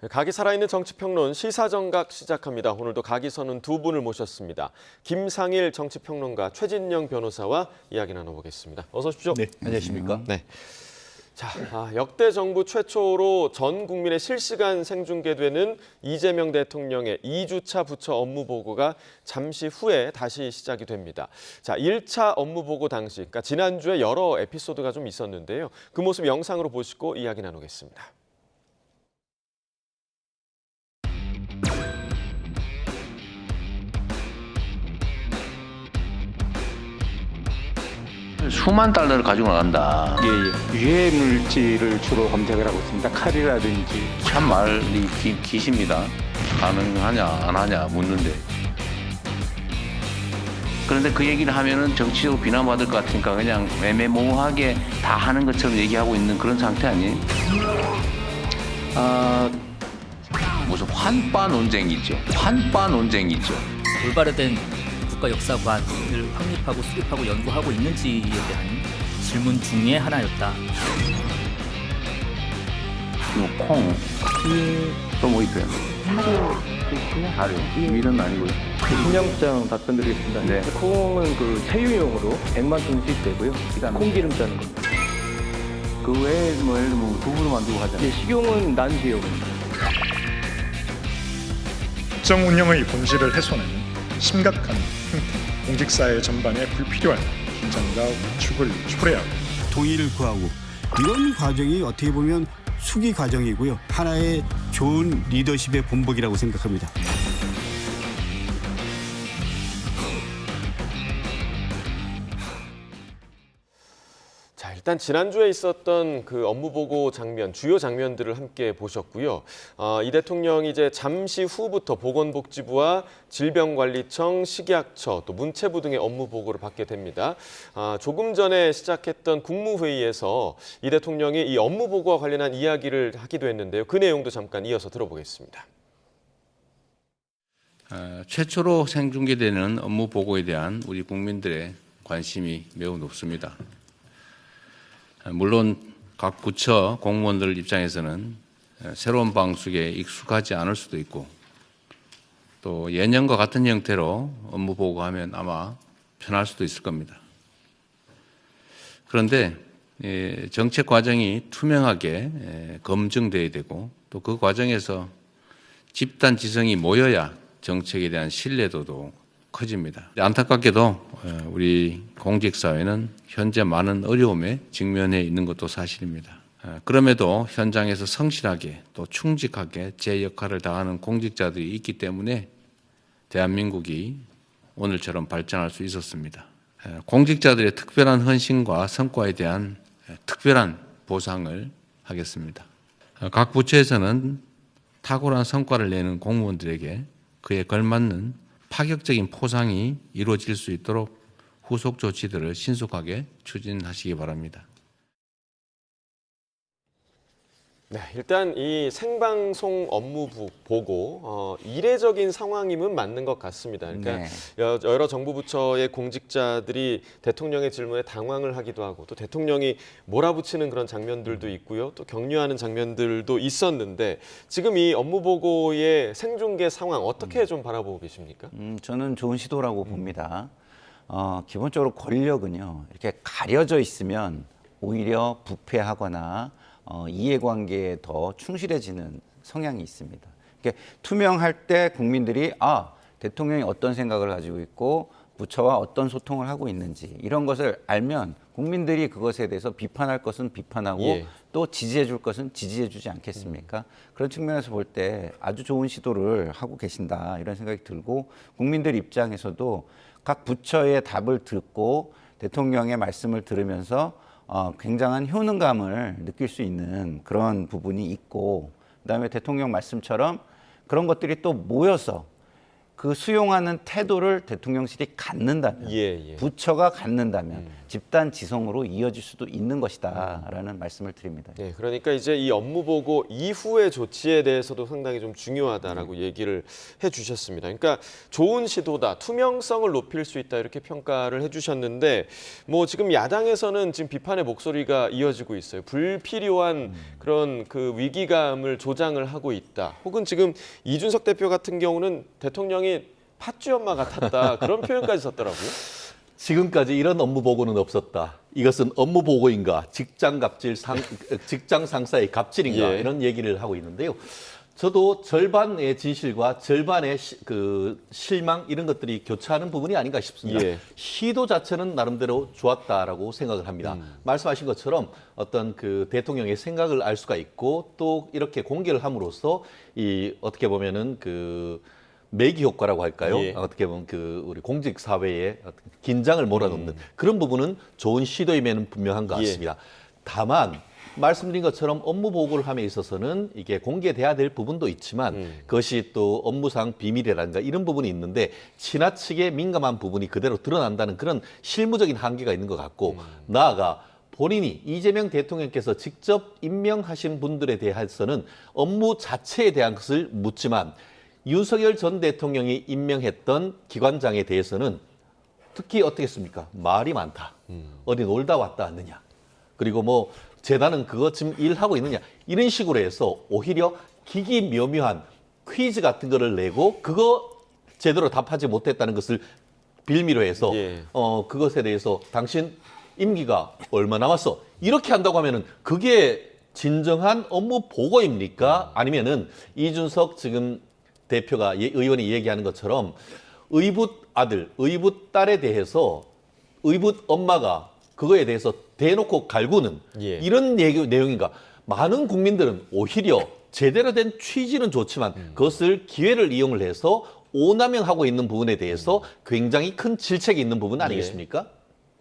각이 살아있는 정치평론 시사정각 시작합니다. 오늘도 각이 서는 두 분을 모셨습니다. 김상일 정치평론가, 최진영 변호사와 이야기 나눠보겠습니다. 어서 오십시오. 네, 안녕하십니까? 네. 자, 역대 정부 최초로 전 국민의 실시간 생중계되는 이재명 대통령의 2주차 부처 업무 보고가 잠시 후에 다시 시작이 됩니다. 자, 1차 업무 보고 당시, 그러니까 지난주에 여러 에피소드가 좀 있었는데요. 그 모습 영상으로 보시고 이야기 나누겠습니다. 수만 달러를 가지고 나간다. 유해 물질을 주로 검색을 하고 있습니다. 칼이라든지. 참 말이 기십니다. 가능하냐 안 하냐 묻는데. 그런데 그 얘기를 하면은 정치적으로 비난받을 것 같으니까 그냥 애매모호하게 다 하는 것처럼 얘기하고 있는 그런 상태 아니에요? 무슨 환빠 논쟁이죠. 환빠 논쟁이죠. 올바르된 국가역사관을 확립하고 수립하고 연구하고 있는지에 대한 질문 중에 하나였다. 콩. 또 뭐 있어요? 사료. 밀은 아니고요. 신영장 답변드리겠습니다. 네. 콩은 그 체유용으로 100만 톤 수입되고요. 콩기름 짜는 거. 그 외에 뭐 예를 들면 두부로 만들고 하잖아요. 식용은 난지용입니다. 국정 운영의 본질을 훼손하는 심각한 행태, 공직사회 전반에 불필요한 긴장과 위축을 초래하고 동의를 구하고 이런 과정이 어떻게 보면 수기 과정이고요. 하나의 좋은 리더십의 본보기라고 생각합니다. 자, 일단 지난주에 있었던 그 업무 보고 장면, 주요 장면들을 함께 보셨고요. 이 대통령이 이제 잠시 후부터 보건복지부와 질병관리청, 식약처, 또 문체부 등의 업무 보고를 받게 됩니다. 조금 전에 시작했던 국무회의에서 이 대통령이 이 업무 보고와 관련한 이야기를 하기도 했는데요. 그 내용도 잠깐 이어서 들어보겠습니다. 최초로 생중계되는 업무 보고에 대한 우리 국민들의 관심이 매우 높습니다. 물론 각 부처 공무원들 입장에서는 새로운 방식에 익숙하지 않을 수도 있고 또 예년과 같은 형태로 업무 보고하면 아마 편할 수도 있을 겁니다. 그런데 정책 과정이 투명하게 검증돼야 되고 또 그 과정에서 집단 지성이 모여야 정책에 대한 신뢰도도 커집니다. 안타깝게도 우리 공직사회는 현재 많은 어려움에 직면해 있는 것도 사실입니다. 그럼에도 현장에서 성실하게 또 충직하게 제 역할을 다하는 공직자들이 있기 때문에 대한민국이 오늘처럼 발전할 수 있었습니다. 공직자들의 특별한 헌신과 성과에 대한 특별한 보상을 하겠습니다. 각 부처에서는 탁월한 성과를 내는 공무원들에게 그에 걸맞는 파격적인 포상이 이루어질 수 있도록 후속 조치들을 신속하게 추진하시기 바랍니다. 네, 일단 이 생방송 업무 보고 이례적인 상황임은 맞는 것 같습니다. 그러니까 네. 여러 정부 부처의 공직자들이 대통령의 질문에 당황을 하기도 하고 또 대통령이 몰아붙이는 그런 장면들도 있고요. 또 격려하는 장면들도 있었는데 지금 이 업무 보고의 생중계 상황 어떻게 좀 바라보고 계십니까? 저는 좋은 시도라고 봅니다. 기본적으로 권력은요, 이렇게 가려져 있으면 오히려 부패하거나 이해관계에 더 충실해지는 성향이 있습니다. 이렇게 투명할 때 국민들이 대통령이 어떤 생각을 가지고 있고 부처와 어떤 소통을 하고 있는지 이런 것을 알면 국민들이 그것에 대해서 비판할 것은 비판하고 또 지지해 줄 것은 지지해 주지 않겠습니까? 그런 측면에서 볼 때 아주 좋은 시도를 하고 계신다 이런 생각이 들고 국민들 입장에서도 각 부처의 답을 듣고 대통령의 말씀을 들으면서 굉장한 효능감을 느낄 수 있는 그런 부분이 있고 그다음에 대통령 말씀처럼 그런 것들이 또 모여서 그 수용하는 태도를 대통령실이 갖는다면, 예. 부처가 갖는다면 집단 지성으로 이어질 수도 있는 것이다라는 말씀을 드립니다. 네, 그러니까 이제 이 업무 보고 이후의 조치에 대해서도 상당히 좀 중요하다라고 얘기를 해주셨습니다. 그러니까 좋은 시도다, 투명성을 높일 수 있다 이렇게 평가를 해주셨는데, 뭐 지금 야당에서는 지금 비판의 목소리가 이어지고 있어요. 불필요한 그런 그 위기감을 조장을 하고 있다. 혹은 지금 이준석 대표 같은 경우는 대통령이 팥쥐 엄마 같았다 그런 표현까지 썼더라고요. 지금까지 이런 업무 보고는 없었다. 이것은 업무 보고인가, 직장 상사의 갑질인가, 예. 이런 얘기를 하고 있는데요. 저도 절반의 진실과 절반의 실망 이런 것들이 교차하는 부분이 아닌가 싶습니다. 예. 시도 자체는 나름대로 좋았다라고 생각을 합니다. 말씀하신 것처럼 어떤 그 대통령의 생각을 알 수가 있고, 또 이렇게 공개를 함으로써 이 어떻게 보면은 그 매기 효과라고 할까요? 예. 어떻게 보면 그 우리 공직 사회에 긴장을 몰아넣는 그런 부분은 좋은 시도임에는 분명한 것 같습니다. 다만 말씀드린 것처럼 업무 보고를 함에 있어서는 이게 공개돼야 될 부분도 있지만 그것이 또 업무상 비밀이라든가 이런 부분이 있는데 지나치게 민감한 부분이 그대로 드러난다는 그런 실무적인 한계가 있는 것 같고, 나아가 본인이 이재명 대통령께서 직접 임명하신 분들에 대해서는 업무 자체에 대한 것을 묻지만, 윤석열 전 대통령이 임명했던 기관장에 대해서는 특히 어떻겠습니까? 말이 많다. 어디 놀다 왔다 왔느냐. 그리고 뭐 재단은 그거 지금 일하고 있느냐. 이런 식으로 해서 오히려 기기묘묘한 퀴즈 같은 거를 내고 그거 제대로 답하지 못했다는 것을 빌미로 해서 예. 그것에 대해서 당신 임기가 얼마 남았어. 이렇게 한다고 하면은 그게 진정한 업무 보고입니까? 아니면은 이준석 지금 대표가 의원이 얘기하는 것처럼 의붓 아들, 의붓 딸에 대해서 의붓 엄마가 그거에 대해서 대놓고 갈구는 예. 이런 내용인가? 많은 국민들은 오히려 제대로 된 취지는 좋지만 그것을 기회를 이용을 해서 오남용하고 있는 부분에 대해서 굉장히 큰 질책이 있는 부분 아니겠습니까?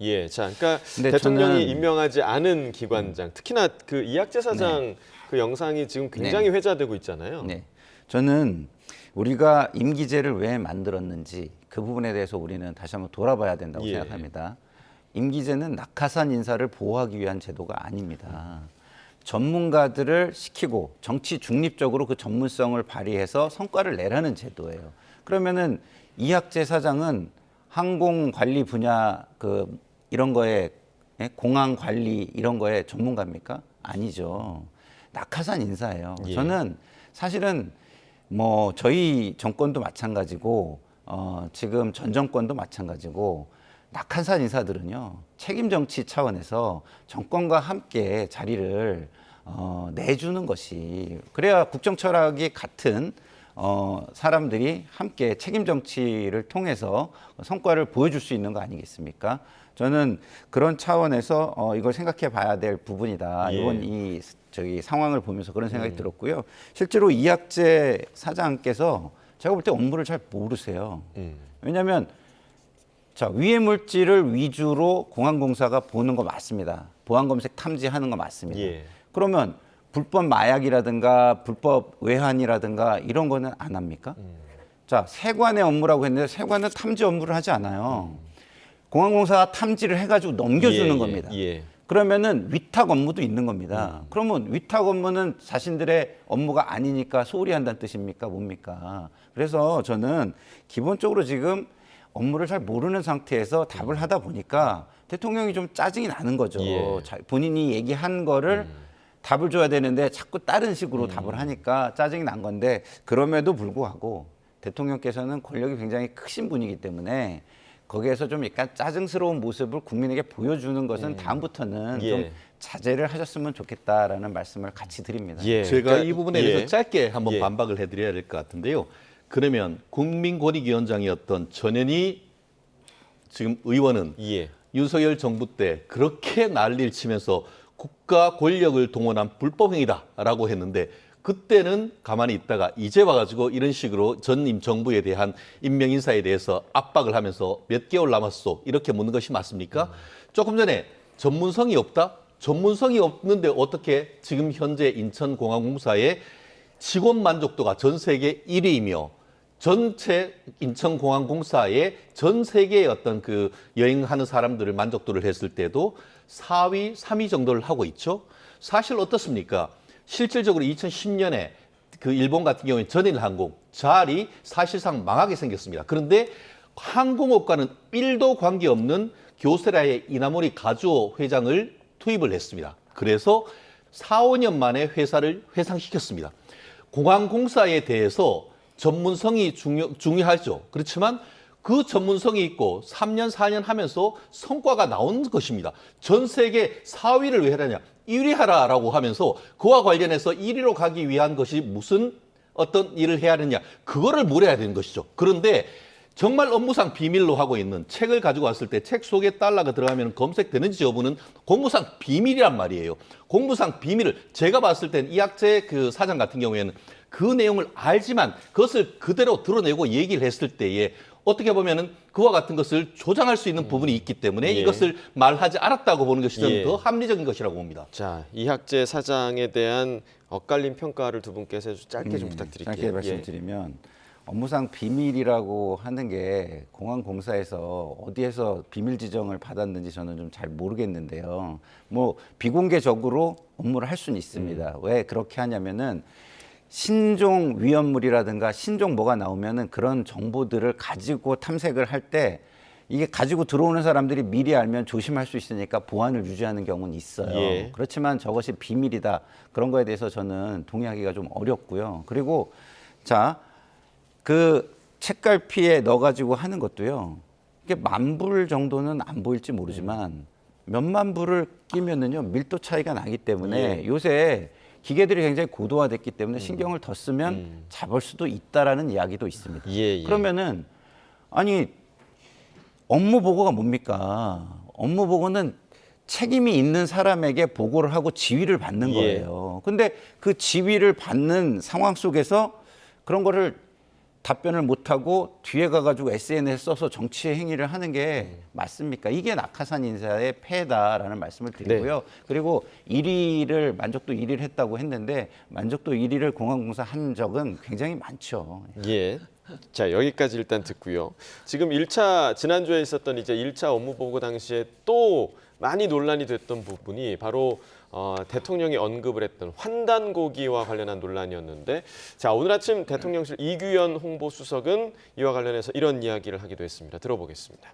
예, 자, 그러니까 근데 대통령이 저는- 임명하지 않은 기관장, 특히나 그 이학재 사장 그 영상이 지금 굉장히 회자되고 있잖아요. 네. 저는 우리가 임기제를 왜 만들었는지 그 부분에 대해서 우리는 다시 한번 돌아봐야 된다고 예. 생각합니다. 임기제는 낙하산 인사를 보호하기 위한 제도가 아닙니다. 전문가들을 시키고 정치 중립적으로 그 전문성을 발휘해서 성과를 내라는 제도예요. 그러면은 이학재 사장은 항공 관리 분야 이런 거에 공항 관리 이런 거에 전문가입니까? 아니죠. 낙하산 인사예요. 예. 저는 사실은 뭐 저희 정권도 마찬가지고 지금 전 정권도 마찬가지고 낙하산 인사들은요 책임 정치 차원에서 정권과 함께 자리를 내주는 것이, 그래야 국정 철학이 같은 사람들이 함께 책임 정치를 통해서 성과를 보여줄 수 있는 거 아니겠습니까? 저는 그런 차원에서 이걸 생각해 봐야 될 부분이다. 예. 이번 저기 상황을 보면서 그런 생각이 들었고요. 실제로 이학재 사장께서 제가 볼 때 업무를 잘 모르세요. 왜냐하면 자, 위해 물질을 위주로 공항공사가 보는 거 맞습니다. 보안검색 탐지하는 거 맞습니다. 예. 그러면 불법 마약이라든가 불법 외환이라든가 이런 거는 안 합니까? 자, 세관의 업무라고 했는데 세관은 탐지 업무를 하지 않아요. 공항공사가 탐지를 해가지고 넘겨주는 겁니다. 예. 그러면은 위탁 업무도 있는 겁니다. 그러면 위탁 업무는 자신들의 업무가 아니니까 소홀히 한다는 뜻입니까? 뭡니까? 그래서 저는 기본적으로 지금 업무를 잘 모르는 상태에서 답을 하다 보니까 대통령이 좀 짜증이 나는 거죠. 예. 본인이 얘기한 거를 답을 줘야 되는데 자꾸 다른 식으로 답을 하니까 짜증이 난 건데, 그럼에도 불구하고 대통령께서는 권력이 굉장히 크신 분이기 때문에 거기에서 좀 약간 짜증스러운 모습을 국민에게 보여주는 것은 다음부터는 예. 좀 자제를 하셨으면 좋겠다라는 말씀을 같이 드립니다. 예. 제가 그러니까- 이 부분에 대해서 예. 짧게 한번 예. 반박을 해드려야 될 것 같은데요. 그러면 국민권익위원장이었던 전현희 지금 의원은 예. 윤석열 정부 때 그렇게 난리를 치면서 국가 권력을 동원한 불법행위다라고 했는데, 그때는 가만히 있다가 이제 와가지고 이런 식으로 전임 정부에 대한 임명 인사에 대해서 압박을 하면서 몇 개월 남았어 이렇게 묻는 것이 맞습니까? 조금 전에 전문성이 없다? 전문성이 없는데 어떻게 지금 현재 인천공항공사의 직원 만족도가 전 세계 1위이며 전체 인천공항공사의 전 세계의 어떤 그 여행하는 사람들을 만족도를 했을 때도 4위, 3위 정도를 하고 있죠. 사실 어떻습니까? 실질적으로 2010년에 그 일본 같은 경우에 전일항공, JAL이 사실상 망하게 생겼습니다. 그런데 항공업과는 1도 관계없는 교세라의 이나모리 가주오 회장을 투입을 했습니다. 그래서 4, 5년 만에 회사를 회상시켰습니다. 공항공사에 대해서 전문성이 중요하죠. 그렇지만 그 전문성이 있고 3년, 4년 하면서 성과가 나온 것입니다. 전 세계 4위를 왜 하느냐? 1위 하라라고 하면서 그와 관련해서 1위로 가기 위한 것이 무슨 어떤 일을 해야 하느냐? 그거를 물어야 되는 것이죠. 그런데 정말 업무상 비밀로 하고 있는 책을 가지고 왔을 때 책 속에 달러가 들어가면 검색되는지 여부는 공무상 비밀이란 말이에요. 공무상 비밀을 제가 봤을 땐 이학재 그 사장 같은 경우에는 그 내용을 알지만 그것을 그대로 드러내고 얘기를 했을 때에 어떻게 보면은 그와 같은 것을 조장할 수 있는 부분이 있기 때문에 예. 이것을 말하지 않았다고 보는 것이 저는 예. 더 합리적인 것이라고 봅니다. 자, 이학재 사장에 대한 엇갈린 평가를 두 분께서 짧게 좀 부탁드릴게요. 짧게 말씀드리면 업무상 비밀이라고 하는 게 공항공사에서 어디에서 비밀 지정을 받았는지 저는 좀 잘 모르겠는데요. 뭐 비공개적으로 업무를 할 수는 있습니다. 왜 그렇게 하냐면은 신종 위험물이라든가 신종 뭐가 나오면은 그런 정보들을 가지고 탐색을 할 때 이게 가지고 들어오는 사람들이 미리 알면 조심할 수 있으니까 보안을 유지하는 경우는 있어요. 예. 그렇지만 저것이 비밀이다. 그런 거에 대해서 저는 동의하기가 좀 어렵고요. 그리고 자, 그 책갈피에 넣어가지고 하는 것도요. 이게 10,000불 정도는 안 보일지 모르지만 몇만 불을 끼면은요 밀도 차이가 나기 때문에 요새 기계들이 굉장히 고도화됐기 때문에 신경을 더 쓰면 잡을 수도 있다라는 이야기도 있습니다. 예. 그러면은 아니 업무 보고가 뭡니까? 업무 보고는 책임이 있는 사람에게 보고를 하고 지휘를 받는 거예요. 근데 그 지휘를 받는 상황 속에서 그런 거를 답변을 못하고 뒤에 가가지고 SNS 써서 정치 행위를 하는 게 맞습니까? 이게 낙하산 인사의 폐다라는 말씀을 드리고요. 그리고 1위를 만족도 1위를 했다고 했는데 만족도 1위를 공항공사 한 적은 굉장히 많죠. 예. 자, 여기까지 일단 듣고요. 지금 지난주에 있었던 이제 1차 업무 보고 당시에 또 많이 논란이 됐던 부분이 바로 대통령이 언급을 했던 환단고기와 관련한 논란이었는데, 자, 오늘 아침 대통령실 이규현 홍보수석은 이와 관련해서 이런 이야기를 하기도 했습니다. 들어보겠습니다.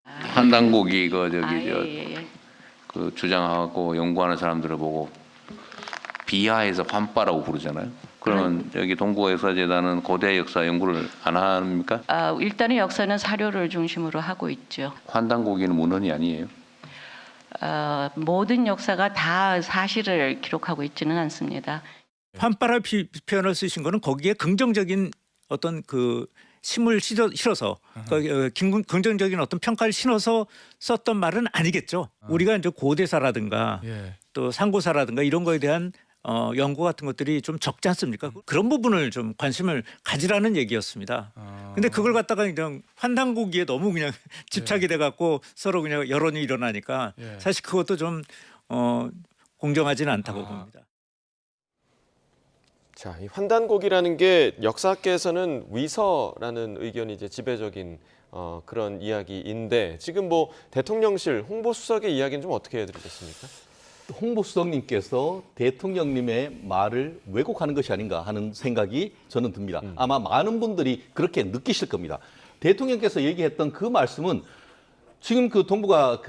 환단고기 그 주장하고 연구하는 사람들을 보고 비하해서 환빠라고 부르잖아요. 그러면 여기 동국역사재단은 고대 역사 연구를 안 합니까? 일단은 역사는 사료를 중심으로 하고 있죠. 환단고기는 문헌이 아니에요. 모든 역사가 다 사실을 기록하고 있지는 않습니다. 환빠라 표현을 쓰신 거는 거기에 긍정적인 어떤 그 심을 실어서 긍정적인 어떤 평가를 실어서 썼던 말은 아니겠죠. 우리가 이제 고대사라든가 또 상고사라든가 이런 거에 대한 연구 같은 것들이 좀 적지 않습니까? 그런 부분을 좀 관심을 가지라는 얘기였습니다. 근데 그걸 갖다가 그냥 환단고기에 너무 그냥 집착이 돼갖고 서로 그냥 여론이 일어나니까 사실 그것도 좀 공정하지는 않다고 봅니다. 자, 이 환단고기라는 게 역사학계에서는 위서라는 의견이 이제 지배적인 그런 이야기인데, 지금 뭐 대통령실 홍보수석의 이야기는 좀 어떻게 해드리겠습니까? 홍보수석님께서 대통령님의 말을 왜곡하는 것이 아닌가 하는 생각이 저는 듭니다. 아마 많은 분들이 그렇게 느끼실 겁니다. 대통령께서 얘기했던 그 말씀은 지금 그 동북아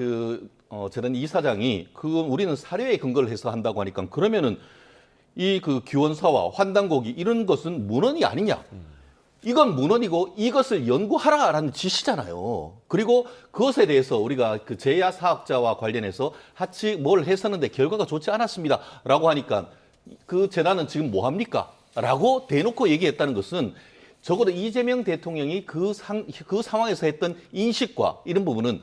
재단 이사장이 우리는 사료에 근거를 해서 한다고 하니까 그러면은 이 그 규원사와 환단고기 이런 것은 문헌이 아니냐? 이건 문헌이고 이것을 연구하라라는 지시잖아요. 그리고 그것에 대해서 우리가 그 제야 사학자와 관련해서 같이 뭘 했었는데 결과가 좋지 않았습니다라고 하니까 그 재단은 지금 뭐 합니까? 라고 대놓고 얘기했다는 것은 적어도 이재명 대통령이 그 상황에서 했던 인식과 이런 부분은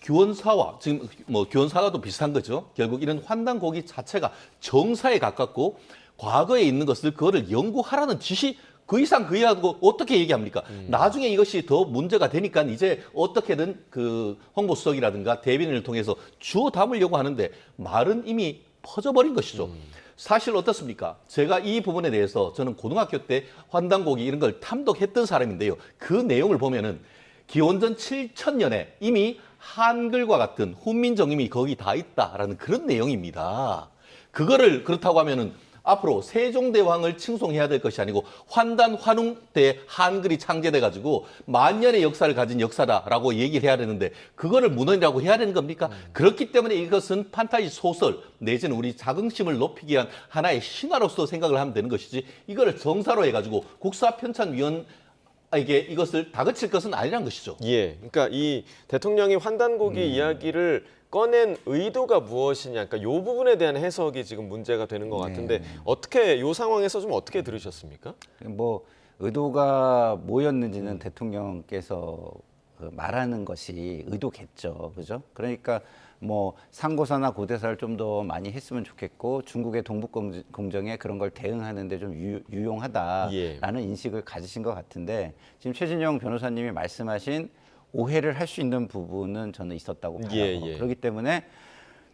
규원사와 지금 뭐 규원사가도 비슷한 거죠. 결국 이런 환단고기 자체가 정사에 가깝고 과거에 있는 것을 그거를 연구하라는 지시 그 이상 그 이하고 어떻게 얘기합니까? 나중에 이것이 더 문제가 되니까 이제 어떻게든 그 홍보수석이라든가 대변인을 통해서 주워 담으려고 하는데 말은 이미 퍼져버린 것이죠. 사실 어떻습니까? 제가 이 부분에 대해서 저는 고등학교 때 환단고기 이런 걸 탐독했던 사람인데요. 그 내용을 보면은 기원전 7,000년에 이미 한글과 같은 훈민정음이 거기 다 있다라는 그런 내용입니다. 그거를 그렇다고 하면은 앞으로 세종대왕을 칭송해야 될 것이 아니고 환단 환웅 때 한글이 창제돼 가지고 만년의 역사를 가진 역사다라고 얘기를 해야 되는데 그거를 문헌이라고 해야 되는 겁니까? 그렇기 때문에 이것은 판타지 소설 내지는 우리 자긍심을 높이기 위한 하나의 신화로서 생각을 하면 되는 것이지 이거를 정사로 해가지고 국사편찬위원 이것을 다그칠 것은 아니란 것이죠. 예, 그러니까 이 대통령이 환단고기 이야기를 꺼낸 의도가 무엇이냐, 그러니까 이 부분에 대한 해석이 지금 문제가 되는 것 같은데 어떻게 이 상황에서 좀 어떻게 들으셨습니까? 뭐 의도가 뭐였는지는 대통령께서 말하는 것이 의도겠죠, 그죠? 그러니까 뭐 상고사나 고대사를 좀 더 많이 했으면 좋겠고 중국의 동북공정에 그런 걸 대응하는데 좀 유용하다라는 인식을 가지신 것 같은데 지금 최진영 변호사님이 말씀하신 오해를 할 수 있는 부분은 저는 있었다고 봐요. 그렇기 때문에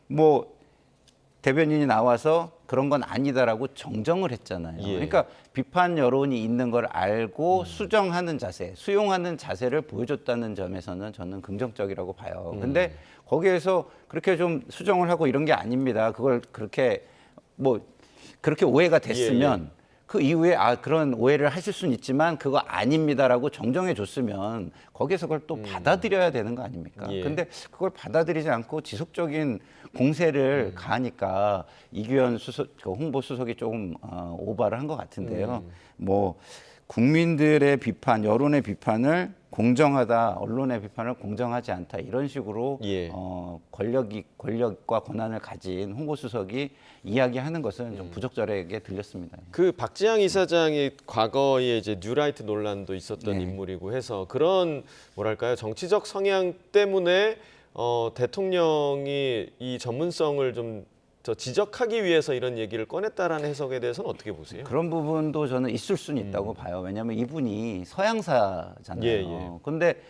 뭐 대변인이 나와서 그런 건 아니다라고 정정을 했잖아요. 그러니까 비판 여론이 있는 걸 알고 수정하는 자세, 수용하는 자세를 보여줬다는 점에서는 저는 긍정적이라고 봐요. 근데 거기에서 그렇게 좀 수정을 하고 이런 게 아닙니다. 그걸 그렇게 그렇게 오해가 됐으면 그 이후에 그런 오해를 하실 수는 있지만 그거 아닙니다라고 정정해 줬으면 거기에서 그걸 또 받아들여야 되는 거 아닙니까? 근데 그걸 받아들이지 않고 지속적인 공세를 가하니까 이규현 홍보 수석이 조금 오바를 한 것 같은데요. 뭐 국민들의 비판, 여론의 비판을 공정하다, 언론의 비판을 공정하지 않다 이런 식으로 권력과 권한을 가진 홍보 수석이 이야기하는 것은 좀 부적절하게 들렸습니다. 그 박지향 이사장이 과거에 이제 뉴라이트 논란도 있었던 인물이고 해서 그런 뭐랄까요 정치적 성향 때문에 대통령이 이 전문성을 좀 지적하기 위해서 이런 얘기를 꺼냈다라는 해석에 대해서는 어떻게 보세요? 그런 부분도 저는 있을 수는 있다고 봐요. 왜냐하면 이분이 서양사잖아요. 그런데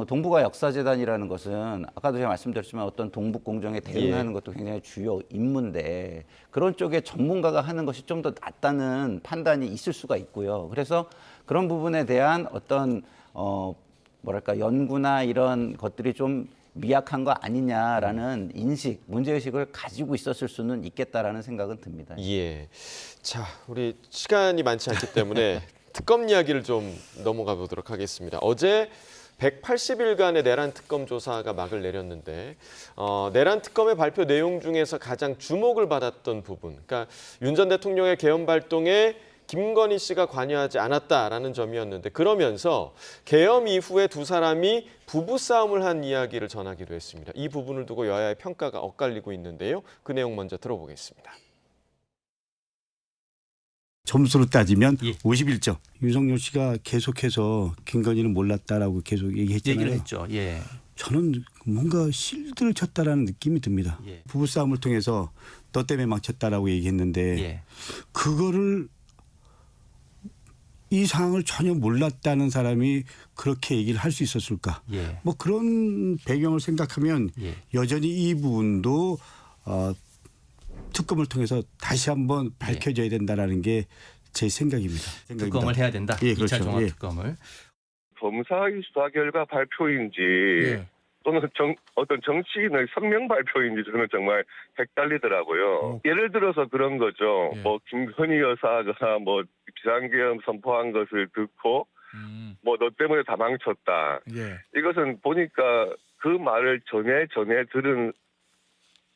동북아 역사재단이라는 것은 아까도 제가 말씀드렸지만 어떤 동북공정에 대응하는 것도 굉장히 주요 임무인데 그런 쪽에 전문가가 하는 것이 좀 더 낫다는 판단이 있을 수가 있고요. 그래서 그런 부분에 대한 어떤 뭐랄까 연구나 이런 것들이 좀 미약한 거 아니냐라는 인식, 문제의식을 가지고 있었을 수는 있겠다라는 생각은 듭니다. 예. 자, 우리 시간이 많지 않기 때문에 특검 이야기를 좀 넘어가 보도록 하겠습니다. 어제 180일간의 내란 특검 조사가 막을 내렸는데 내란 특검의 발표 내용 중에서 가장 주목을 받았던 부분, 그러니까 윤 전 대통령의 계엄 발동에 김건희 씨가 관여하지 않았다라는 점이었는데 그러면서 계엄 이후에 두 사람이 부부싸움을 한 이야기를 전하기도 했습니다. 이 부분을 두고 여야의 평가가 엇갈리고 있는데요. 그 내용 먼저 들어보겠습니다. 점수로 따지면 51점. 윤석열 씨가 계속해서 김건희는 몰랐다라고 계속 얘기했잖아요. 얘기를 했죠. 저는 뭔가 실드를 쳤다라는 느낌이 듭니다. 부부싸움을 통해서 너 때문에 망쳤다라고 얘기했는데 그거를 이 상황을 전혀 몰랐다는 사람이 그렇게 얘기를 할 수 있었을까? 뭐 그런 배경을 생각하면 여전히 이 부분도 특검을 통해서 다시 한번 밝혀져야 된다라는 게 제 생각입니다. 특검을 해야 된다. 2차 종합 특검을. 검사의 수사 결과 발표인지 또는 어떤 정치인의 성명 발표인지 저는 정말 헷갈리더라고요. 예를 들어서 그런 거죠. 뭐 김건희 여사가 뭐 비상계엄 선포한 것을 듣고 뭐 너 때문에 다 망쳤다. 이것은 보니까 그 말을 전에 들은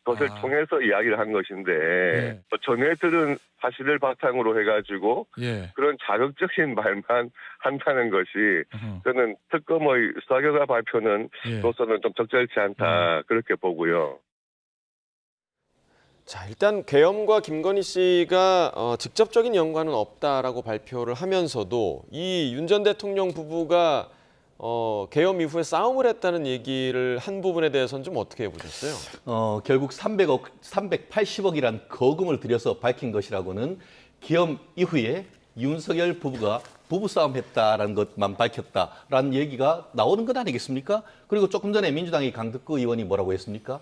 것을 통해서 이야기를 한 것인데 전에 들은 사실을 바탕으로 해가지고 그런 자극적인 말만 한다는 것이 저는 특검의 수사 결과 발표는 로서는 좀 적절치 않다 그렇게 보고요. 자, 일단 계엄과 김건희 씨가 직접적인 연관은 없다라고 발표를 하면서도 이 윤 전 대통령 부부가 계엄 이후에 싸움을 했다는 얘기를 한 부분에 대해서는 좀 어떻게 보셨어요? 결국 380억이란 거금을 들여서 밝힌 것이라고는 계엄 이후에 윤석열 부부가 부부싸움 했다라는 것만 밝혔다라는 얘기가 나오는 것 아니겠습니까? 그리고 조금 전에 민주당의 강덕구 의원이 뭐라고 했습니까?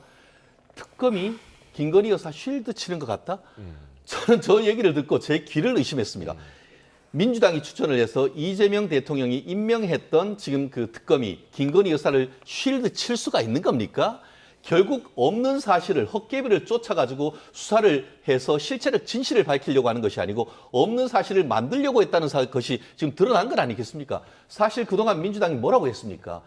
특검이 김건희 여사 쉴드 치는 것 같다? 저는 저 얘기를 듣고 제 귀를 의심했습니다. 민주당이 추천을 해서 이재명 대통령이 임명했던 지금 그 특검이 김건희 여사를 쉴드 칠 수가 있는 겁니까? 결국 없는 사실을 헛개비를 쫓아가지고 수사를 해서 실체를 진실을 밝히려고 하는 것이 아니고 없는 사실을 만들려고 했다는 것이 지금 드러난 건 아니겠습니까? 사실 그동안 민주당이 뭐라고 했습니까?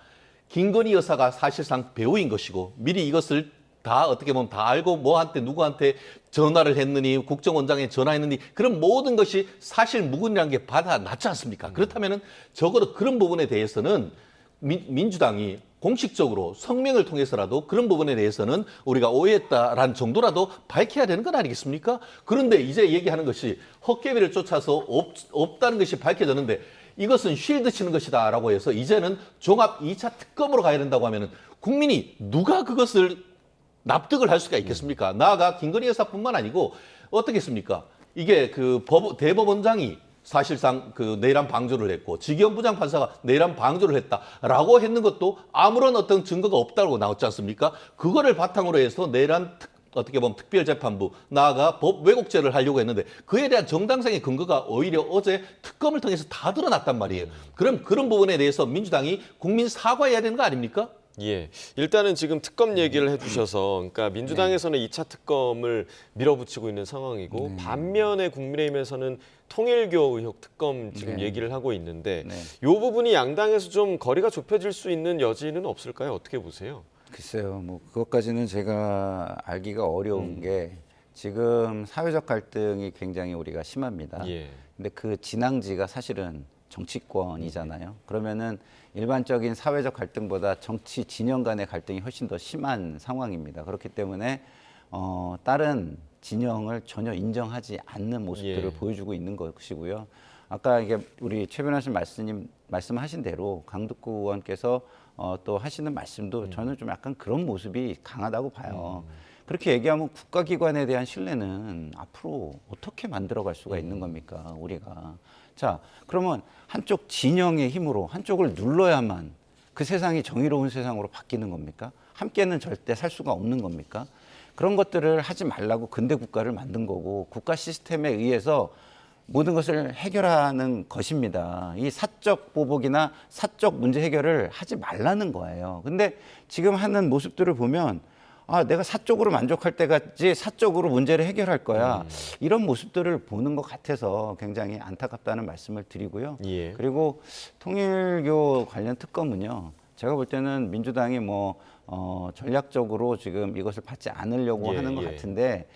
김건희 여사가 사실상 배우인 것이고 미리 이것을 다 어떻게 보면 다 알고 뭐한테 누구한테 전화를 했느니 국정원장에 전화했느니 그런 모든 것이 사실 무근이라는 게 받아놨지 않습니까? 그렇다면은 적어도 그런 부분에 대해서는 민주당이 공식적으로 성명을 통해서라도 그런 부분에 대해서는 우리가 오해했다라는 정도라도 밝혀야 되는 건 아니겠습니까? 그런데 이제 얘기하는 것이 헛개비를 쫓아서 없다는 것이 밝혀졌는데 이것은 쉴드 치는 것이다라고 해서 이제는 종합 2차 특검으로 가야 된다고 하면은 국민이 누가 그것을 납득을 할 수가 있겠습니까? 나아가 김건희 여사뿐만 아니고 어떻겠습니까? 이게 그 대법원장이 사실상 그 내란 방조를 했고 지기현 부장판사가 내란 방조를 했다라고 했는 것도 아무런 어떤 증거가 없다고 나왔지 않습니까? 그거를 바탕으로 해서 내란 어떻게 보면 특별재판부 나아가 법 왜곡죄를 하려고 했는데 그에 대한 정당성의 근거가 오히려 어제 특검을 통해서 다 드러났단 말이에요. 그럼 그런 부분에 대해서 민주당이 국민 사과해야 되는 거 아닙니까? 예, 일단은 지금 특검 얘기를 해주셔서, 그러니까 민주당에서는 2차 특검을 밀어붙이고 있는 상황이고 반면에 국민의힘에서는 통일교 의혹 특검 지금 얘기를 하고 있는데 이 부분이 양당에서 좀 거리가 좁혀질 수 있는 여지는 없을까요? 어떻게 보세요? 글쎄요, 뭐 그것까지는 제가 알기가 어려운 게 지금 사회적 갈등이 굉장히 우리가 심합니다. 예. 근데 그 진앙지가 사실은 정치권이잖아요. 그러면은 일반적인 사회적 갈등보다 정치 진영 간의 갈등이 훨씬 더 심한 상황입니다. 그렇기 때문에 다른 진영을 전혀 인정하지 않는 모습들을 보여주고 있는 것이고요. 아까 이게 우리 최 변호사님 말씀하신 대로 강덕구 의원께서 또 하시는 말씀도 저는 좀 약간 그런 모습이 강하다고 봐요. 그렇게 얘기하면 국가기관에 대한 신뢰는 앞으로 어떻게 만들어갈 수가 있는 겁니까, 우리가. 자, 그러면 한쪽 진영의 힘으로 한쪽을 눌러야만 그 세상이 정의로운 세상으로 바뀌는 겁니까? 함께는 절대 살 수가 없는 겁니까? 그런 것들을 하지 말라고 근대 국가를 만든 거고 국가 시스템에 의해서 모든 것을 해결하는 것입니다. 이 사적 보복이나 사적 문제 해결을 하지 말라는 거예요. 근데 지금 하는 모습들을 보면 내가 사적으로 만족할 때까지 사적으로 문제를 해결할 거야. 이런 모습들을 보는 것 같아서 굉장히 안타깝다는 말씀을 드리고요. 예. 그리고 통일교 관련 특검은요. 제가 볼 때는 민주당이 전략적으로 지금 이것을 받지 않으려고 하는 것 같은데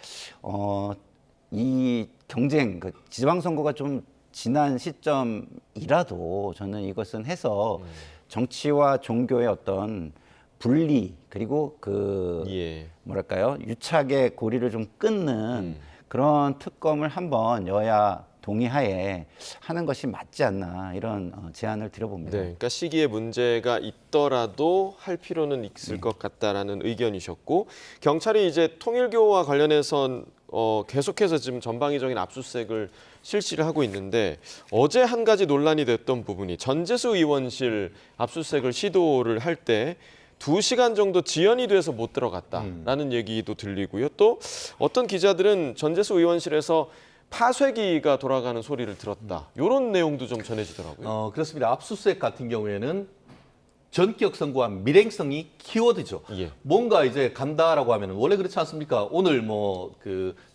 이 경쟁, 지방선거가 좀 지난 시점이라도 저는 이것은 해서 정치와 종교의 어떤 분리 그리고 뭐랄까요, 유착의 고리를 좀 끊는 그런 특검을 한번 여야 동의하에 하는 것이 맞지 않나 이런 제안을 드려봅니다. 네, 그러니까 시기에 문제가 있더라도 할 필요는 있을 것 같다라는 의견이셨고, 경찰이 이제 통일교와 관련해서 계속해서 지금 전방위적인 압수수색을 실시를 하고 있는데 어제 한 가지 논란이 됐던 부분이 전재수 의원실 압수수색을 시도를 할 때 2시간 정도 지연이 돼서 못 들어갔다라는 얘기도 들리고요. 또 어떤 기자들은 전재수 의원실에서 파쇄기가 돌아가는 소리를 들었다. 이런 내용도 좀 전해지더라고요. 그렇습니다. 압수수색 같은 경우에는 전격성과 밀행성이 키워드죠. 뭔가 이제 간다라고 하면 원래 그렇지 않습니까? 오늘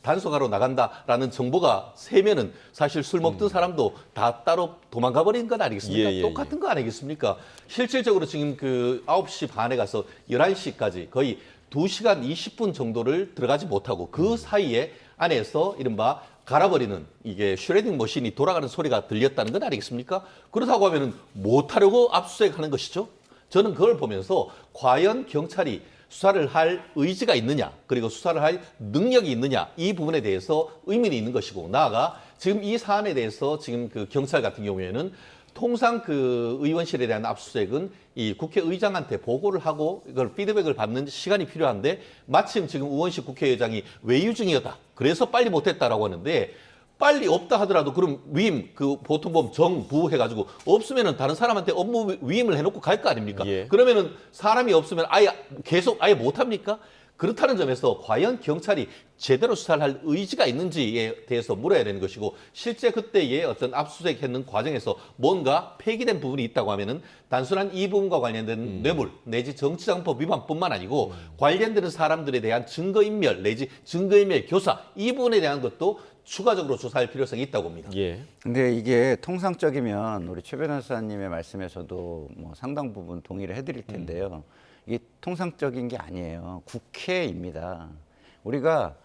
단속하러 나간다라는 정보가 세면은 사실 술 먹던 사람도 다 따로 도망가 버린 건 아니겠습니까? 똑같은 거 아니겠습니까? 실질적으로 지금 9시 반에 가서 11시까지 거의 2시간 20분 정도를 들어가지 못하고 그 사이에 안에서 이른바 갈아버리는 이게 슈레딩 머신이 돌아가는 소리가 들렸다는 건 아니겠습니까? 그렇다고 하면은 못하려고 압수수색하는 것이죠. 저는 그걸 보면서 과연 경찰이 수사를 할 의지가 있느냐, 그리고 수사를 할 능력이 있느냐, 이 부분에 대해서 의문이 있는 것이고, 나아가 지금 이 사안에 대해서 지금 경찰 같은 경우에는 통상 의원실에 대한 압수수색은 이 국회의장한테 보고를 하고 이걸 피드백을 받는 시간이 필요한데 마침 지금 우원식 국회의장이 외유 중이었다. 그래서 빨리 못했다라고 하는데 빨리 없다 하더라도 그럼 위임 보통 보면 정부 해가지고 없으면은 다른 사람한테 업무 위임을 해놓고 갈 거 아닙니까? 그러면은 사람이 없으면 아예 못합니까? 그렇다는 점에서 과연 경찰이 제대로 수사를 할 의지가 있는지에 대해서 물어야 되는 것이고 실제 그때의 어떤 압수수색했는 과정에서 뭔가 폐기된 부분이 있다고 하면은 단순한 이 부분과 관련된 뇌물 내지 정치자금법 위반뿐만 아니고 관련되는 사람들에 대한 증거인멸 내지 증거인멸 교사 이 부분에 대한 것도 추가적으로 조사할 필요성이 있다고 봅니다. 예. 근데 이게 통상적이면 우리 최 변호사님의 말씀에서도 뭐 상당 부분 동의를 해드릴 텐데요. 이게 통상적인 게 아니에요. 국회입니다. 우리가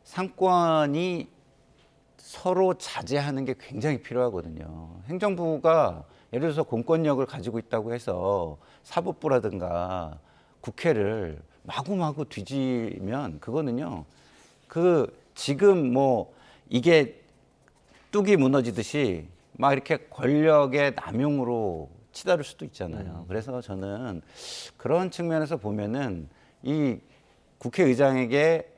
상권이 서로 자제하는 게 굉장히 필요하거든요. 행정부가 예를 들어서 공권력을 가지고 있다고 해서 사법부라든가 국회를 마구마구 뒤지면 그거는요. 지금 뭐 이게 뚝이 무너지듯이 막 이렇게 권력의 남용으로 치달을 수도 있잖아요. 그래서 저는 그런 측면에서 보면은 이 국회의장에게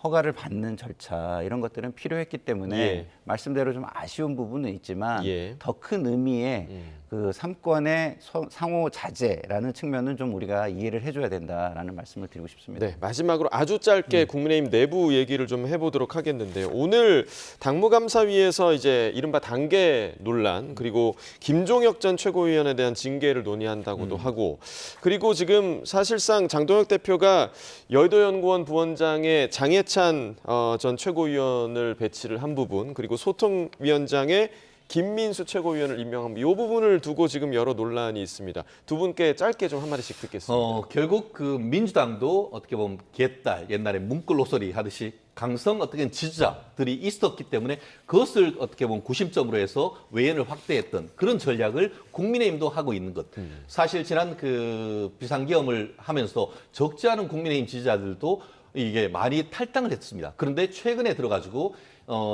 허가를 받는 절차 이런 것들은 필요했기 때문에 예. 말씀대로 좀 아쉬운 부분은 있지만 예. 더 큰 의미의 그 삼권의 상호 자제라는 측면은 좀 우리가 이해를 해줘야 된다라는 말씀을 드리고 싶습니다. 네, 마지막으로 아주 짧게 국민의힘 내부 얘기를 좀 해보도록 하겠는데요. 오늘 당무감사위에서 이제 이른바 단계 논란 그리고 김종혁 전 최고위원에 대한 징계를 논의한다고도 하고 그리고 지금 사실상 장동혁 대표가 여의도연구원 부원장에 장해찬 전 최고위원을 배치를 한 부분 그리고 소통위원장에 김민수 최고위원을 임명한 이 부분을 두고 지금 여러 논란이 있습니다. 두 분께 짧게 좀 한마디씩 듣겠습니다. 결국 그 민주당도 어떻게 보면 개딸 옛날에 문글로소리 하듯이 강성 어떻게 지지자들이 있었기 때문에 그것을 어떻게 보면 구심점으로 해서 외연을 확대했던 그런 전략을 국민의힘도 하고 있는 것. 사실 지난 그 비상계엄을 하면서 적지 않은 국민의힘 지지자들도 이게 많이 탈당을 했습니다. 그런데 최근에 들어가지고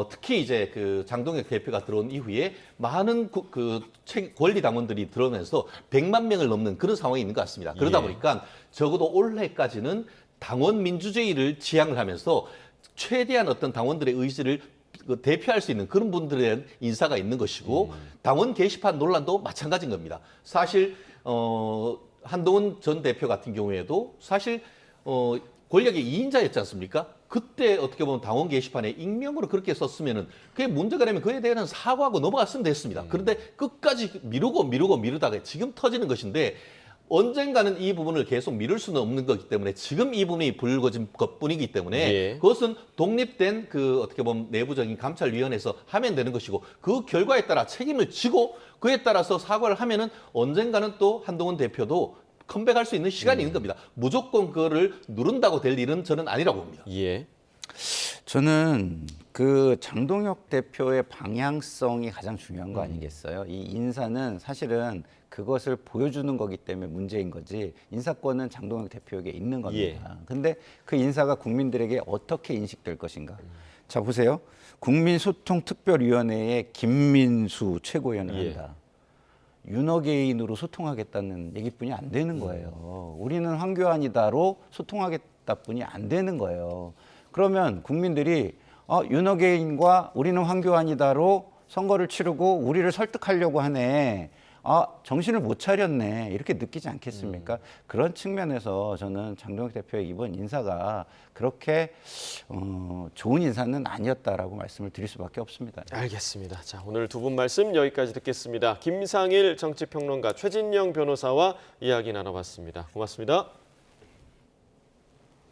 특히 이제 그 장동혁 대표가 들어온 이후에 많은 권리 당원들이 들어오면서 100만 명을 넘는 그런 상황이 있는 것 같습니다. 그러다 보니까 적어도 올해까지는 당원 민주주의를 지향을 하면서 최대한 어떤 당원들의 의지를 대표할 수 있는 그런 분들에 대한 인사가 있는 것이고 당원 게시판 논란도 마찬가지인 겁니다. 사실 한동훈 전 대표 같은 경우에도 사실 권력의 2인자였지 않습니까? 그때 어떻게 보면 당원 게시판에 익명으로 그렇게 썼으면은 그게 문제가 되면 그에 대해서는 사과하고 넘어갔으면 됐습니다. 그런데 끝까지 미루다가 지금 터지는 것인데 언젠가는 이 부분을 계속 미룰 수는 없는 거기 때문에 지금 이 부분이 불거진 것뿐이기 때문에 예. 그것은 독립된 그 어떻게 보면 내부적인 감찰위원회에서 하면 되는 것이고 그 결과에 따라 책임을 지고 그에 따라서 사과를 하면은 언젠가는 또 한동훈 대표도 컴백할 수 있는 시간이 있는 겁니다. 무조건 그거를 누른다고 될 일은 저는 아니라고 봅니다. 예. 저는 그 장동혁 대표의 방향성이 가장 중요한 거 아니겠어요? 이 인사는 사실은 그것을 보여주는 거기 때문에 문제인 거지 인사권은 장동혁 대표에게 있는 겁니다. 근데 그 인사가 국민들에게 어떻게 인식될 것인가? 자, 보세요. 국민소통특별위원회에 김민수 최고위원을 한다. 윤어게인으로 소통하겠다는 얘기뿐이 안 되는 거예요. 우리는 황교안이다로 소통하겠다뿐이 안 되는 거예요. 그러면 국민들이 윤어게인과 우리는 황교안이다로 선거를 치르고 우리를 설득하려고 하네. 정신을 못 차렸네. 이렇게 느끼지 않겠습니까? 그런 측면에서 저는 장동혁 대표의 이번 인사가 그렇게 좋은 인사는 아니었다라고 말씀을 드릴 수밖에 없습니다. 알겠습니다. 자, 오늘 두 분 말씀 여기까지 듣겠습니다. 김상일 정치평론가 최진영 변호사와 이야기 나눠봤습니다. 고맙습니다.